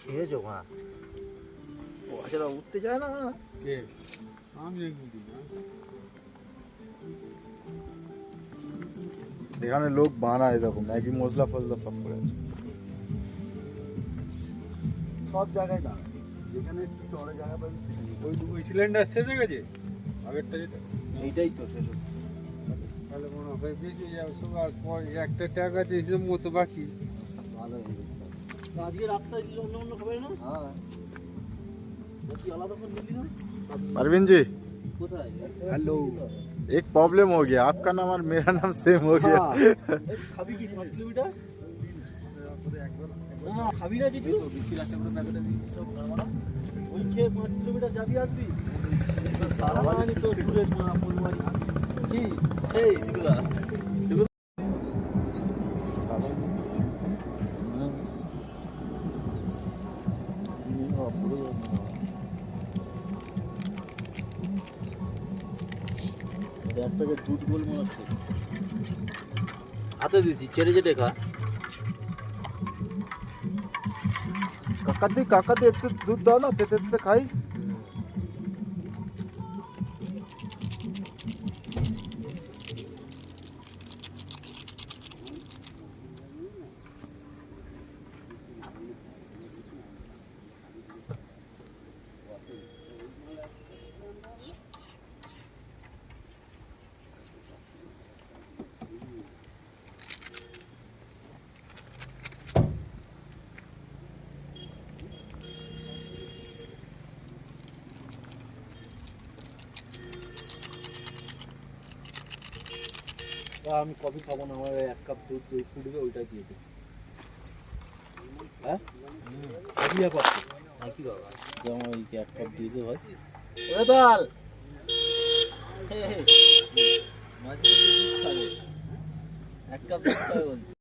খেয়েছো মা? ও সেটা উঠতে চায় না কে? আমি বুঝি না। এখানে লোক বানায়, দেখো ম্যাগি মশলা ফসলা সব করে আছে। সব জায়গায় দাঁড়ায়, যেখানে একটু চড়ে জায়গা পাবি ওই সিলিন্ডার শেষ হয়ে গেছে আগেরটা যেটা, এইটাই তো শেষ হচ্ছে। তাহলে মনে হয় বেশি যাবে সব। আর একটা ট্যাগ আছে হিসেব মতো বাকি। ভালো হয়ে গেছে। আজকে রাস্তায় কিছু অন্য অন্য খাবে না? হ্যাঁ। কি আলাদা করে নিলি না? अरविंद जी, কোথায়? हेलो। एक प्रॉब्लम हो गया, आपका नाम और मेरा नाम सेम हो गया। খাবি কি 5 কিলোমিটার? না খাবি না কিছু? বিস্কিট আছে পুরো প্যাকেটে দিয়ে সব খাওয়া। ওই খেয়ে 5 কিলোমিটার যাবি আসবি? তারা মানে তো দূরে ফুলবাড়ি। কি? এই শিখুদা। একটাকে দুধ গোল মনে হচ্ছে। হাতে দিচ্ছি, চেটে চেটে খা। কাকাদি একটু দুধ দাও না, তেতে তেতে খাই। আমি কফি খাবো না, আমার 1 কাপ দুধ দই ফুটবে ওইটা দিয়ে দে। হ্যাঁ কি করছো নাকি বাবা? যেমন ওই 1 কাপ দিয়ে দে ভাই। এ দাল মাঝে মাঝে দুধ খাবে, 1 কাপ দুধ খাবে বলছি।